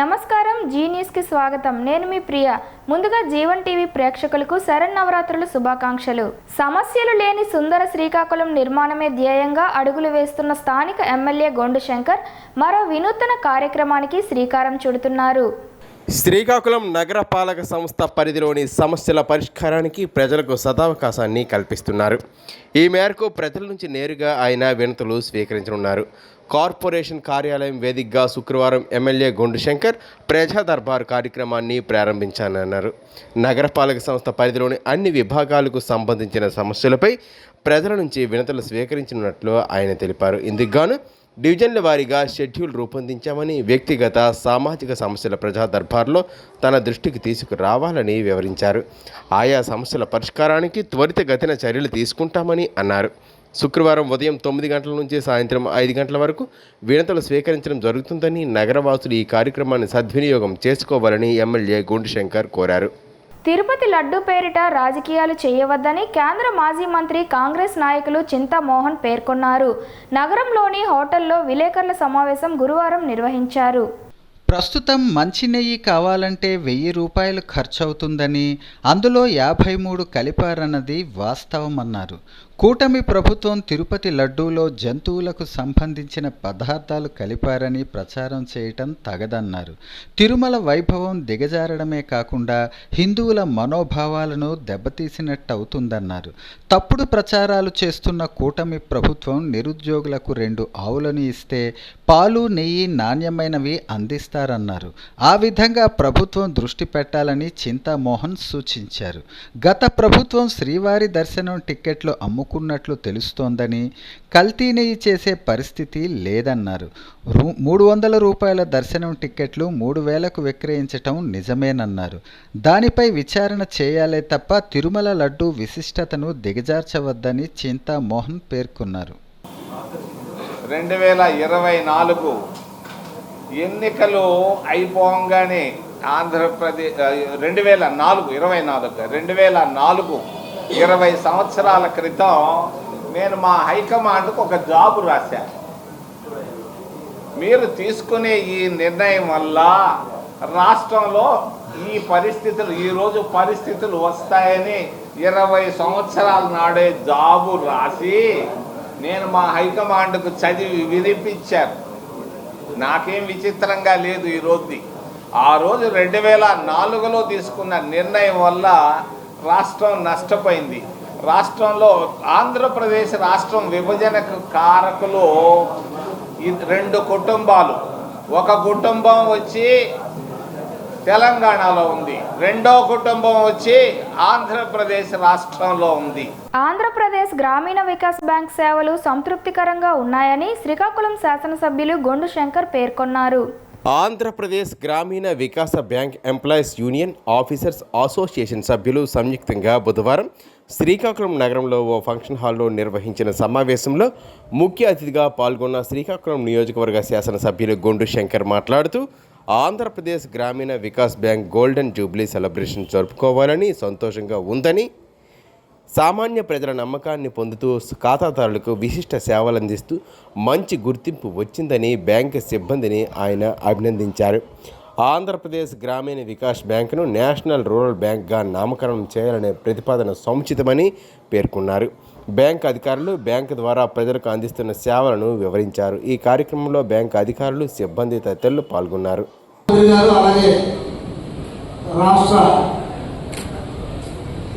నమస్కారం G news కి స్వాగతం. నేను మీ ప్రియ. ముందుగా జీవన్ టీవీ ప్రేక్షకులకు శరన్నవరాత్రుల శుభాకాంక్షలు. సమస్యలు లేని సుందర శ్రీకాకుళం నిర్మాణమే ధ్యేయంగా అడుగులు వేస్తున్న స్థానిక ఎమ్మెల్యే గొండు శంకర్ మరో వినూత్న కార్యక్రమానికి శ్రీకారం చుడుతున్నారు. శ్రీకాకుళం నగరపాలక సంస్థ పరిధిలోని సమస్యల పరిష్కారానికి ప్రజలకు సదావకాశాన్ని కల్పిస్తున్నారు. ఈ మేరకు ప్రజల నుంచి నేరుగా ఆయన వినతులు స్వీకరించనున్నారు. కార్పొరేషన్ కార్యాలయం వేదికగా శుక్రవారం ఎమ్మెల్యే గొండు శంకర్ ప్రజా దర్బార్ కార్యక్రమాన్ని ప్రారంభించానన్నారు. నగరపాలక సంస్థ పరిధిలోని అన్ని విభాగాలకు సంబంధించిన సమస్యలపై ప్రజల నుంచి వినతులు స్వీకరించనున్నట్లు ఆయన తెలిపారు. ఇందుకుగాను డివిజన్ల వారీగా షెడ్యూల్ రూపొందించామని, వ్యక్తిగత సామాజిక సమస్యల ప్రజా దర్బార్లో తన దృష్టికి తీసుకురావాలని వివరించారు. ఆయా సమస్యల పరిష్కారానికి త్వరితగతిన చర్యలు తీసుకుంటామని అన్నారు. శుక్రవారం ఉదయం 9 గంటల నుంచి సాయంత్రం 5 గంటల వరకు వినతులు స్వీకరించడం జరుగుతుందని, నగరవాసులు ఈ కార్యక్రమాన్ని సద్వినియోగం చేసుకోవాలని ఎమ్మెల్యే గొండు శంకర్ కోరారు. తిరుపతి లడ్డూ పేరిట రాజకీయాలు చేయవద్దని కేంద్ర మాజీ మంత్రి కాంగ్రెస్ నాయకులు చింతా మోహన్ పేర్కొన్నారు. నగరంలోని హోటల్లో విలేకరుల సమావేశం గురువారం నిర్వహించారు. ప్రస్తుతం మంచి నెయ్యి కావాలంటే 1000 రూపాయలు ఖర్చవుతుందని, అందులో 53 కలిపారన్నది వాస్తవమన్నారు. కూటమి ప్రభుత్వం తిరుపతి లడ్డూలో జంతువులకు సంబంధించిన పదార్థాలు కలిపారని ప్రచారం చేయటం తగదన్నారు. తిరుమల వైభవం దిగజారడమే కాకుండా హిందువుల మనోభావాలను దెబ్బతీసినట్టవుతుందన్నారు. తప్పుడు ప్రచారాలు చేస్తున్న కూటమి ప్రభుత్వం నిరుద్యోగులకు 2 ఆవులను ఇస్తే పాలు నెయ్యి నాణ్యమైనవి అందిస్తారన్నారు. ఆ విధంగా ప్రభుత్వం దృష్టి పెట్టాలని చింతామోహన్ సూచించారు. గత ప్రభుత్వం శ్రీవారి దర్శనం టిక్కెట్లు అమ్ముకున్నట్లు తెలుస్తోందని, కల్తీ నెయ్యి చేసే పరిస్థితి లేదన్నారు. 300 రూపాయల దర్శనం టిక్కెట్లు 3000కు విక్రయించటం నిజమేనన్నారు. దానిపై విచారణ చేయాలే తప్ప తిరుమల లడ్డూ విశిష్టతను దిగజార్చవద్దని చింతామోహన్ పేర్కొన్నారు. 2024 ఎన్నికలు అయిపోగానే ఆంధ్రప్రదేశ్ 2004 20 సంవత్సరాల క్రితం నేను మా హైకమాండ్కు ఒక జాబు రాశాను. మీరు తీసుకునే ఈ నిర్ణయం వల్ల రాష్ట్రంలో ఈరోజు పరిస్థితులు వస్తాయని 20 సంవత్సరాల నాడే జాబు రాసి నేను మా హైకమాండ్కు చదివి వినిపించాను. నాకేం విచిత్రంగా లేదు ఈ రోజుది. ఆ రోజు 2004లో తీసుకున్న నిర్ణయం వల్ల రాష్ట్రం నష్టపోయింది. రాష్ట్రంలో ఆంధ్రప్రదేశ్ రాష్ట్రం విభజనకు కారకులు 2 కుటుంబాలు. ఒక కుటుంబం వచ్చి తెలంగాణలో ఉంది, రెండో కుటుంబం వచ్చి ఆంధ్రప్రదేశ్ రాష్ట్రంలో ఉంది. ఆంధ్రప్రదేశ్ గ్రామీణ వికాస్ బ్యాంక్ సేవలు సంతృప్తికరంగా ఉన్నాయని శ్రీకాకుళం శాసనసభ్యులు గొండు శంకర్ పేర్కొన్నారు. ఆంధ్రప్రదేశ్ గ్రామీణ వికాస bank employees union officers association సభ్యులు సంయుక్తంగా బుధవారం శ్రీకాకుళం నగరంలో ఓ ఫంక్షన్ హాల్లో నిర్వహించిన సమావేశంలో ముఖ్య అతిథిగా పాల్గొన్న శ్రీకాకుళం నియోజకవర్గ శాసనసభ్యులు గొండు శంకర్ మాట్లాడుతూ, ఆంధ్రప్రదేశ్ గ్రామీణ Vikas bank golden Jubilee celebration జరుపుకోవాలని సంతోషంగా ఉందని, సామాన్య ప్రజల నమ్మకాన్ని పొందుతూ ఖాతాదారులకు విశిష్ట సేవలు అందిస్తూ మంచి గుర్తింపు వచ్చిందని బ్యాంకు సిబ్బందిని ఆయన అభినందించారు. ఆంధ్రప్రదేశ్ గ్రామీణ వికాస్ బ్యాంకును నేషనల్ రూరల్ బ్యాంక్గా నామకరణం చేయాలనే ప్రతిపాదన సముచితమని పేర్కొన్నారు. బ్యాంక్ అధికారులు బ్యాంకు ద్వారా ప్రజలకు అందిస్తున్న సేవలను వివరించారు. ఈ కార్యక్రమంలో బ్యాంకు అధికారులు, సిబ్బంది తదితరులు పాల్గొన్నారు. రాష్ట్ర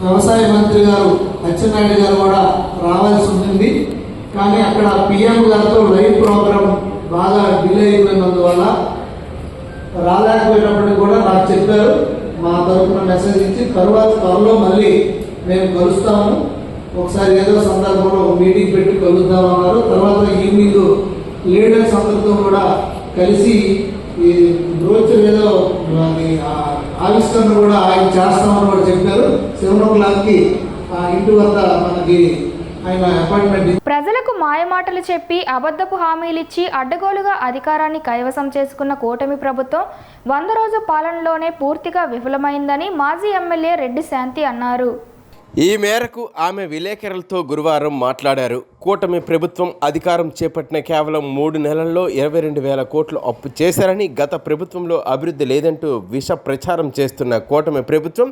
వ్యవసాయ మంత్రి గారు అచ్చెన్నాయుడు గారు కూడా రావాల్సి ఉంటుంది. కానీ అక్కడ పిఎం గారితో లైవ్ ప్రోగ్రామ్ బాగా డిలే అయిపోయినందువల్ల రాలేకపోయినప్పటికీ కూడా నాకు చెప్పారు. మా తరఫున మెసేజ్ ఇచ్చి త్వరలో మళ్ళీ మేము కలుస్తాము, ఒకసారి ఏదో సందర్భంలో మీటింగ్ పెట్టి కలుద్దామన్నారు. తర్వాత ఈవినింగ్ లీడర్స్ అందరితో కూడా కలిసి ఈ రోజు ఏదో ఆవిష్కరణ కూడా ఆయన చేస్తామని కూడా చెప్పారు. 7 o'clockకి ఇంటి వద్ద మనకి ఆయన అపాయింట్మెంట్. ప్రజలకు మాయమాటలు చెప్పి అబద్ధపు హామీలిచ్చి అడ్డగోలుగా అధికారాన్ని కైవసం చేసుకున్న కూటమి ప్రభుత్వం 100 రోజు పాలనలోనే పూర్తిగా విఫలమైందని మాజీ ఎమ్మెల్యే రెడ్డి శాంతి అన్నారు. ఈ మేరకు ఆమె విలేకరులతో గురువారం మాట్లాడారు. కూటమి ప్రభుత్వం అధికారం చేపట్టిన కేవలం 3 నెలల్లో 22,000 కోట్లు అప్పు చేశారని, గత ప్రభుత్వంలో అభివృద్ధి లేదంటూ విష ప్రచారం చేస్తున్న కూటమి ప్రభుత్వం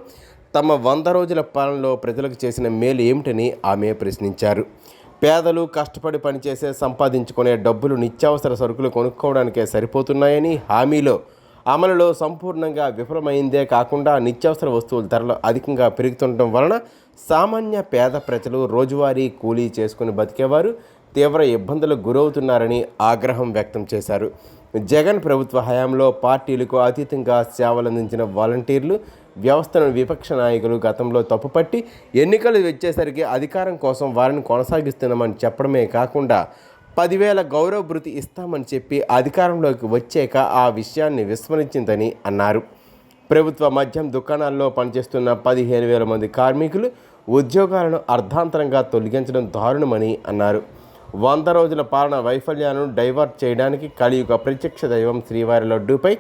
తమ 100 రోజుల పాలనలో ప్రజలకు చేసిన మేలు ఏమిటని ఆమె ప్రశ్నించారు. పేదలు కష్టపడి పనిచేసే సంపాదించుకునే డబ్బులు నిత్యావసర సరుకులు కొనుక్కోవడానికే సరిపోతున్నాయని, హామీలో అమలులో సంపూర్ణంగా విఫలమైందే కాకుండా నిత్యావసర వస్తువుల ధరలు అధికంగా పెరుగుతుండటం వలన సామాన్య పేద ప్రజలు రోజువారీ కూలీ చేసుకుని బతికేవారు తీవ్ర ఇబ్బందులకు గురవుతున్నారని ఆగ్రహం వ్యక్తం చేశారు. జగన్ ప్రభుత్వ హయాంలో పార్టీలకు అతీతంగా సేవలందించిన వాలంటీర్లు వ్యవస్థను విపక్ష నాయకులు గతంలో తప్పుపట్టి ఎన్నికలు వచ్చేసరికి అధికారం కోసం వారిని కొనసాగిస్తున్నామని చెప్పడమే కాకుండా 10,000 గౌరవ భృతి ఇస్తామని చెప్పి అధికారంలోకి వచ్చాక ఆ విషయాన్ని విస్మరించిందని అన్నారు. ప్రభుత్వ మద్యం దుకాణాల్లో పనిచేస్తున్న 15,000 మంది కార్మికులు ఉద్యోగాలను అర్ధాంతరంగా తొలగించడం దారుణమని అన్నారు. 100 రోజుల పాలన వైఫల్యాలను డైవర్ట్ చేయడానికి కలియుగ ప్రత్యక్ష దైవం శ్రీవారి లడ్డూపై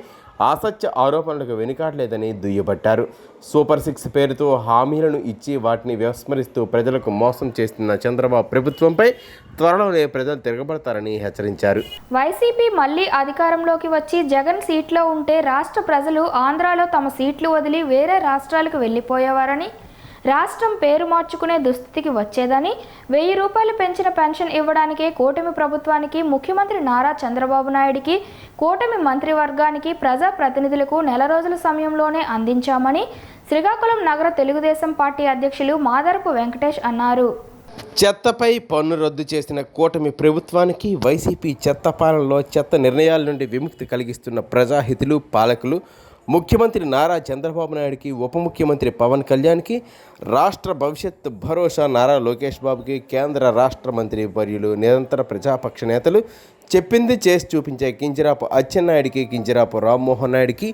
అసత్య ఆరోపణలకు వెనుకాడలేదని దుయ్యబట్టారు. సూపర్ 6 పేరుతో హామీలను ఇచ్చి వాటిని విస్మరిస్తూ ప్రజలకు మోసం చేస్తున్న చంద్రబాబు ప్రభుత్వంపై త్వరలోనే ప్రజలు తిరగబడతారని హెచ్చరించారు. వైసీపీ మళ్లీ అధికారంలోకి వచ్చి జగన్ సీట్లో ఉంటే రాష్ట్ర ప్రజలు ఆంధ్రాలో తమ సీట్లు వదిలి వేరే రాష్ట్రాలకు వెళ్లిపోయేవారని, రాష్ట్రం పేరు మార్చుకునే దుస్థితికి వచ్చేదని, 1,000 రూపాయలు పెంచిన పెన్షన్ ఇవ్వడానికే కూటమి ప్రభుత్వానికి, ముఖ్యమంత్రి నారా చంద్రబాబు నాయుడికి, కూటమి మంత్రివర్గానికి, ప్రజాప్రతినిధులకు నెల రోజుల సమయంలోనే అందించామని శ్రీకాకుళం నగర తెలుగుదేశం పార్టీ అధ్యక్షులు మాదరపు వెంకటేష్ అన్నారు. చెత్తపై పన్ను రద్దు చేసిన కూటమి ప్రభుత్వానికి, వైసీపీ చెత్త పాలనలో చెత్త నిర్ణయాల నుండి విముక్తి కలిగిస్తున్న ప్రజాహితులు పాలకులు ముఖ్యమంత్రి నారా చంద్రబాబు నాయుడికి, ఉప ముఖ్యమంత్రి పవన్ కళ్యాణ్కి, రాష్ట్ర భవిష్యత్ భరోసా నారా లోకేష్ బాబుకి, కేంద్ర రాష్ట్ర మంత్రి వర్యులు, నిరంతర ప్రజాపక్ష నేతలు చెప్పింది చేసి చూపించే కింజరాపు అచ్చెన్నాయుడికి, కింజరాపు రామ్మోహన్ నాయుడికి,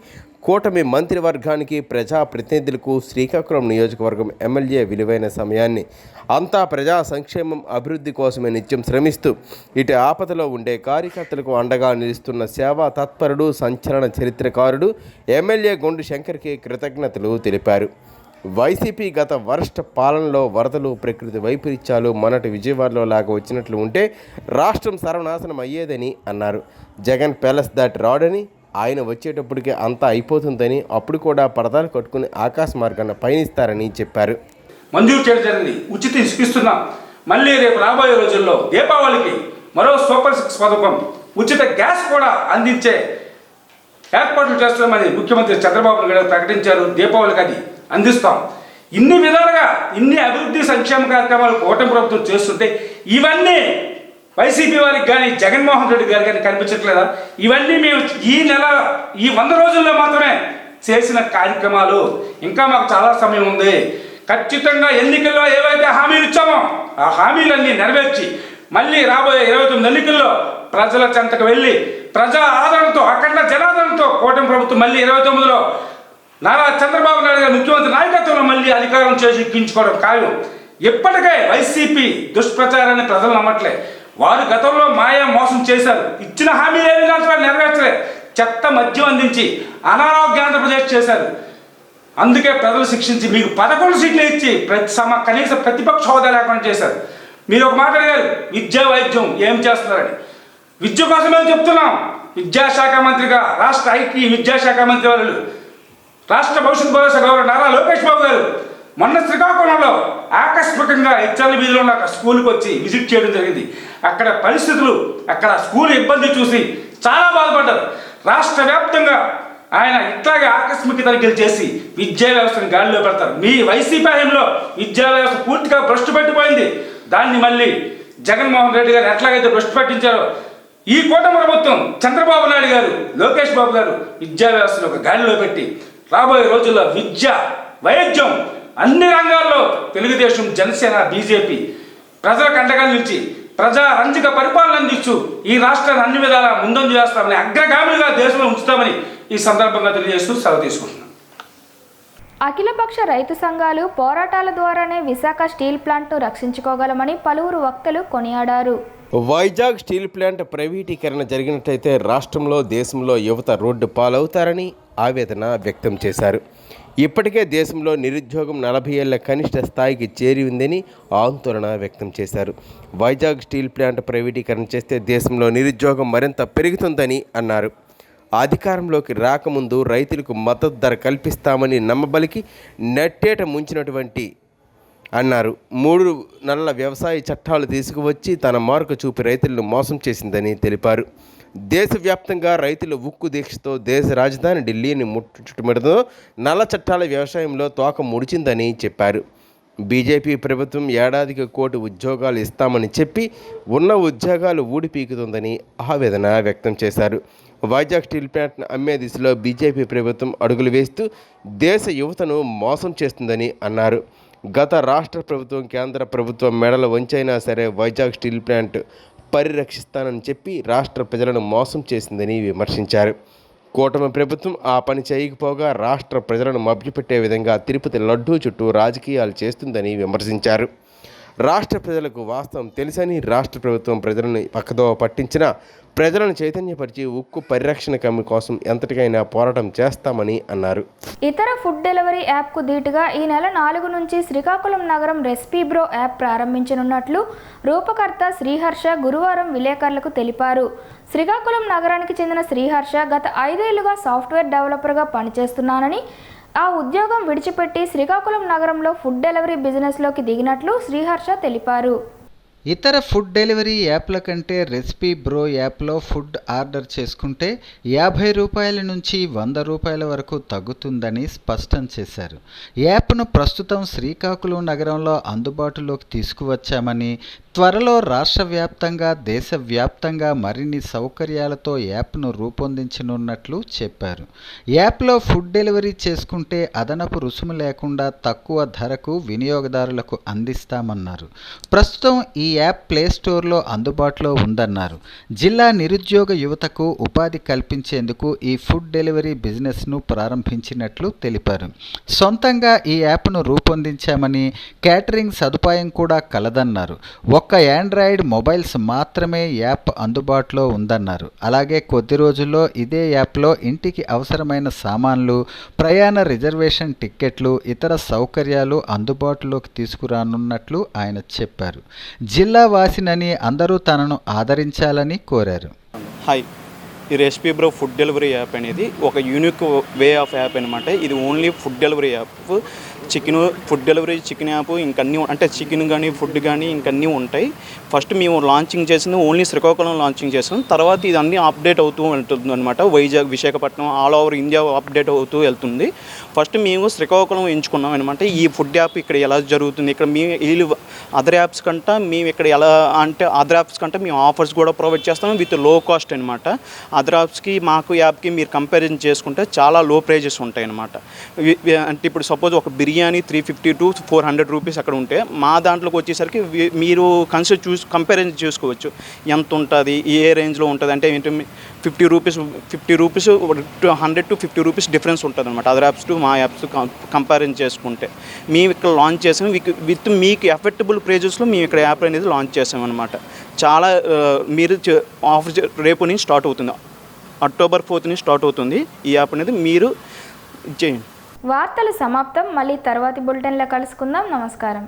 కూటమి మంత్రివర్గానికి, ప్రజాప్రతినిధులకు, శ్రీకాకుళం నియోజకవర్గం ఎమ్మెల్యే విలువైన సమయాన్ని అంతా ప్రజా సంక్షేమం అభివృద్ధి కోసమే నిత్యం శ్రమిస్తూ ఇటు ఆపదలో ఉండే కార్యకర్తలకు అండగా నిలుస్తున్న సేవా తత్పరుడు, సంచలన చరిత్రకారుడు ఎమ్మెల్యే గొండు శంకర్కి కృతజ్ఞతలు తెలిపారు. వైసీపీ గత వరస్ట్ పాలనలో వరదలు, ప్రకృతి వైపరీత్యాలు మొన్నటి విజయవాడలో లాగా వచ్చినట్లు ఉంటే రాష్ట్రం సర్వనాశనం అయ్యేదని అన్నారు. జగన్ ప్యాలెస్ దాటి రాడని, ఆయన వచ్చేటప్పటికే అంతా అయిపోతుందని, అప్పుడు కూడా పరదాలు కట్టుకుని ఆకాశ మార్గాన్ని పయనిస్తారని చెప్పారు. మంజూరు చేయడం జరిగింది. ఉచిత ఇసుకిస్తున్నాం. మళ్ళీ రేపు రాబోయే రోజుల్లో దీపావళికి మరో సూపర్ 6 పథకం, ఉచిత గ్యాస్ కూడా అందించే ఏర్పాట్లు చేస్తామని ముఖ్యమంత్రి చంద్రబాబు నాయుడు ప్రకటించారు. దీపావళికి అది అందిస్తాం. ఇన్ని విధాలుగా ఇన్ని అభివృద్ధి సంక్షేమ కార్యక్రమాలు కూటమి ప్రభుత్వం చేస్తుంటే ఇవన్నీ వైసీపీ వారికి కానీ, జగన్మోహన్ రెడ్డి గారికి కానీ కనిపించట్లేదా? ఇవన్నీ మేము ఈ 100 రోజుల్లో మాత్రమే చేసిన కార్యక్రమాలు. ఇంకా మాకు చాలా సమయం ఉంది. ఖచ్చితంగా ఎన్నికల్లో ఏవైతే హామీలు ఇచ్చామో ఆ హామీలన్నీ నెరవేర్చి మళ్ళీ రాబోయే 29 ఎన్నికల్లో ప్రజల చెంతకు వెళ్ళి ప్రజా ఆదరణతో, అఖండ జనాదరణతో కూటమి ప్రభుత్వం మళ్ళీ 29లో నారా చంద్రబాబు నాయుడు గారి ముఖ్యమంత్రి నాయకత్వంలో మళ్ళీ అధికారం చేసి ఎక్కించుకోవడం ఖాయం. ఇప్పటికే వైసీపీ దుష్ప్రచారాన్ని ప్రజలు నమ్మట్లే. వారు గతంలో మాయా మోసం చేశారు. ఇచ్చిన హామీలు ఏమి నెరవేర్చలే. చెత్త మద్యం అందించి అనారోగ్య ఆంధ్రప్రదేశ్ చేశారు. అందుకే ప్రజలు శిక్షించి మీకు 11 సీట్లు ఇచ్చి కనీస ప్రతిపక్ష హోదా లేకుండా చేశారు. మీరు ఒక మాట అడిగారు, విద్యా వైద్యం ఏం చేస్తున్నారని. విద్య కోసమే చెప్తున్నాం. విద్యాశాఖ మంత్రిగా రాష్ట్ర ఐటీ విద్యాశాఖ మంత్రి వారు, రాష్ట్ర భవిష్యత్ భరోసా గౌరవ నారా లోకేష్ బాబు గారు మొన్న శ్రీకాకుళంలో ఆకస్మికంగా హెచ్ఎల్ వీధిలో ఉన్న స్కూల్కి వచ్చి విజిట్ చేయడం జరిగింది. అక్కడ పరిస్థితులు, అక్కడ స్కూల్ ఇబ్బంది చూసి చాలా బాధపడ్డారు. రాష్ట్ర వ్యాప్తంగా ఆయన ఇట్లాగే ఆకస్మిక తనిఖీలు చేసి విద్యా వ్యవస్థను గాలిలో పెడతారు. మీ వైసీపీ హయాంలో విద్యా వ్యవస్థ పూర్తిగా భ్రష్టు పట్టిపోయింది. దాన్ని మళ్ళీ జగన్మోహన్ రెడ్డి గారు ఎట్లాగైతే భ్రష్టు పట్టించారో ఈ కూటమి ప్రభుత్వం, చంద్రబాబు నాయుడు గారు, లోకేష్ బాబు గారు విద్యా వ్యవస్థను ఒక గాలిలో పెట్టి రాబోయే రోజుల్లో విద్య, వైద్యం అన్ని రంగాల్లో తెలుగుదేశం, జనసేన, బీజేపీ ప్రజలకు అండగా నిలిచి ప్రజా రంజిక పరిపాలన అందిస్తూ ఈ రాష్ట్రాన్ని అన్ని విధాలా ముందంజ చేస్తామని, అగ్రగామిగా దేశంలో ఉంచుతామని ఈ సందర్భంగా తెలియజేస్తూ సెలవు తీసుకుంటున్నాం. అఖిలపక్ష రైతు సంఘాలు పోరాటాల ద్వారానే విశాఖ స్టీల్ ప్లాంట్ను రక్షించుకోగలమని పలువురు వక్తలు కొనియాడారు. వైజాగ్ స్టీల్ ప్లాంట్ ప్రైవేటీకరణ జరిగినట్లయితే రాష్ట్రంలో, దేశంలో యువత రోడ్డు పాలవుతారని ఆవేదన వ్యక్తం చేశారు. ఇప్పటికే దేశంలో నిరుద్యోగం 40 ఏళ్ల కనిష్ట స్థాయికి చేరి ఉందని ఆందోళన వ్యక్తం చేశారు. వైజాగ్ స్టీల్ ప్లాంట్ ప్రైవేటీకరణ చేస్తే దేశంలో నిరుద్యోగం మరింత పెరుగుతుందని అన్నారు. అధికారంలోకి రాకముందు రైతులకు మద్దతు ధర కల్పిస్తామని నమ్మబలికి నెట్టేట ముంచినటువంటి అన్నారు. 3 నెలల వ్యవసాయ చట్టాలు తీసుకువచ్చి తన మార్కు చూపి రైతులను మోసం చేసిందని తెలిపారు. దేశవ్యాప్తంగా రైతుల ఉక్కు దీక్షతో దేశ రాజధాని ఢిల్లీని చుట్టుముడుతూ నల్ల చట్టాల వ్యవసాయంలో తోక ముడిచిందని చెప్పారు. బీజేపీ ప్రభుత్వం ఏడాదికి 1 కోటి ఉద్యోగాలు ఇస్తామని చెప్పి ఉన్న ఉద్యోగాలు ఊడిపీకుతుందని ఆవేదన వ్యక్తం చేశారు. వైజాగ్ స్టీల్ ప్లాంట్ను అమ్మే దిశలో బీజేపీ ప్రభుత్వం అడుగులు వేస్తూ దేశ యువతను మోసం చేస్తుందని అన్నారు. గత రాష్ట్ర ప్రభుత్వం కేంద్ర ప్రభుత్వం మెడలు వంచైనా సరే వైజాగ్ స్టీల్ ప్లాంట్ పరిరక్షిస్తానని చెప్పి రాష్ట్ర ప్రజలను మోసం చేసిందని విమర్శించారు. కూటమి ప్రభుత్వం ఆ పని చేయకపోగా రాష్ట్ర ప్రజలను మభ్యపెట్టే విధంగా తిరుపతి లడ్డూ చుట్టూ రాజకీయాలు చేస్తుందని విమర్శించారు. రాష్ట్ర ప్రజలకు వాస్తవం తెలుసని రాష్ట్ర ప్రభుత్వం ప్రజలను పక్కదోవ పట్టించిన ప్రజలను చైతన్యపరిచి ఉక్కు పరిరక్షణ కమ్మి కోసం ఎంతటికైనా పోరాటం చేస్తామని అన్నారు. ఇతర ఫుడ్ డెలివరీ యాప్కు ధీటుగా ఈ నెల 4 నుంచి శ్రీకాకుళం నగరం రెసిపీ బ్రో యాప్ ప్రారంభించనున్నట్లు రూపకర్త శ్రీహర్ష గురువారం విలేకరులకు తెలిపారు. శ్రీకాకుళం నగరానికి చెందిన శ్రీహర్ష గత 5 ఏళ్లుగా సాఫ్ట్వేర్ డెవలపర్గా పనిచేస్తున్నానని, ఆ ఉద్యోగం విడిచిపెట్టి శ్రీకాకుళం నగరంలో ఫుడ్ డెలివరీ బిజినెస్లోకి దిగినట్లు శ్రీహర్ష తెలిపారు. ఇతర ఫుడ్ డెలివరీ యాప్ల కంటే రెసిపీ బ్రో యాప్లో ఫుడ్ ఆర్డర్ చేసుకుంటే 50 రూపాయల నుంచి 100 రూపాయల వరకు తగ్గుతుందని స్పష్టం చేశారు. యాప్ను ప్రస్తుతం శ్రీకాకుళం నగరంలో అందుబాటులోకి తీసుకువచ్చామని, త్వరలో రాష్ట్ర వ్యాప్తంగా దేశవ్యాప్తంగా మరిన్ని సౌకర్యాలతో యాప్ను రూపొందించనున్నట్లు చెప్పారు. యాప్లో ఫుడ్ డెలివరీ చేసుకుంటే అదనపు రుసుము లేకుండా తక్కువ ధరకు వినియోగదారులకు అందిస్తామన్నారు. ప్రస్తుతం ఈ యాప్ ప్లే స్టోర్లో అందుబాటులో ఉందన్నారు. జిల్లా నిరుద్యోగ యువతకు ఉపాధి కల్పించేందుకు ఈ ఫుడ్ డెలివరీ బిజినెస్ను ప్రారంభించినట్లు తెలిపారు. సొంతంగా ఈ యాప్ను రూపొందించామని, క్యాటరింగ్ సదుపాయం కూడా కలదన్నారు. ఒక్క ఆండ్రాయిడ్ మొబైల్స్ మాత్రమే యాప్ అందుబాటులో ఉందన్నారు. అలాగే కొద్ది రోజుల్లో ఇదే యాప్లో ఇంటికి అవసరమైన సామాన్లు, ప్రయాణ రిజర్వేషన్ టిక్కెట్లు, ఇతర సౌకర్యాలు అందుబాటులోకి తీసుకురానున్నట్లు ఆయన చెప్పారు. జిల్లా వాసినని అందరూ తనను ఆదరించాలని కోరారు. హాయ్, ఈ recipe bro food delivery app అనేది ఒక యూనిక్ వే ఆఫ్ యాప్ అనమాట. ఇది only food delivery app. Food delivery chicken app ఇంకన్నీ, అంటే చికెన్ కానీ ఫుడ్ కానీ ఇంకన్నీ ఉంటాయి. ఫస్ట్ మేము లాంచింగ్ చేసింది ఓన్లీ శ్రీకాకుళం లాంచింగ్ చేసాం. తర్వాత ఇది అన్నీ అప్డేట్ అవుతూ వెళ్తుంది అనమాట. Vizag, Visakhapatnam, all over India update అవుతూ వెళ్తుంది. ఫస్ట్ మేము శ్రీకాకుళం ఎంచుకున్నాం అనమాట. ఈ ఫుడ్ యాప్ ఇక్కడ ఎలా జరుగుతుంది, ఇక్కడ మేము వీళ్ళు అదర్ యాప్స్ కంటే మేము ఇక్కడ ఎలా అంటే అదర్ యాప్స్ కంటే మేము ఆఫర్స్ కూడా ప్రొవైడ్ చేస్తాము విత్ లో కాస్ట్ అనమాట. అదర్ యాప్స్కి మాకు యాప్కి మీరు కంపారిజన్ చేసుకుంటే చాలా లో ప్రైజెస్ ఉంటాయి అనమాట. అంటే ఇప్పుడు సపోజ్ ఒక బిర్యానీ 350 to 400 రూపీస్ అక్కడ ఉంటే మా దాంట్లోకి వచ్చేసరికి మీరు కంపారిజన్ చేసుకోవచ్చు ఎంత ఉంటుంది, ఏ రేంజ్లో ఉంటుంది. అంటే ఏంటి 50 రూపీస్ 100 to 50 రూపీస్ డిఫరెన్స్ ఉంటుంది అనమాట అదర్ యాప్స్ టు మా యాప్స్ కంపారిజన్ చేసుకుంటే. మేము ఇక్కడ లాంచ్ చేసాం విత్ మీకు ఎఫెక్టబుల్ ప్రైజెస్లో మేము ఇక్కడ యాప్ అనేది లాంచ్ చేసామన్నమాట. చాలా మీరు ఆఫర్ రేపు నుంచి స్టార్ట్ అవుతుంది, అక్టోబర్ 4th నుంచి స్టార్ట్ అవుతుంది ఈ యాప్ అనేది. మీరు చేయండి. వార్తలు సమాప్తం. మళ్ళీ తర్వాతి బులెటిన్లో కలుసుకుందాం. నమస్కారం.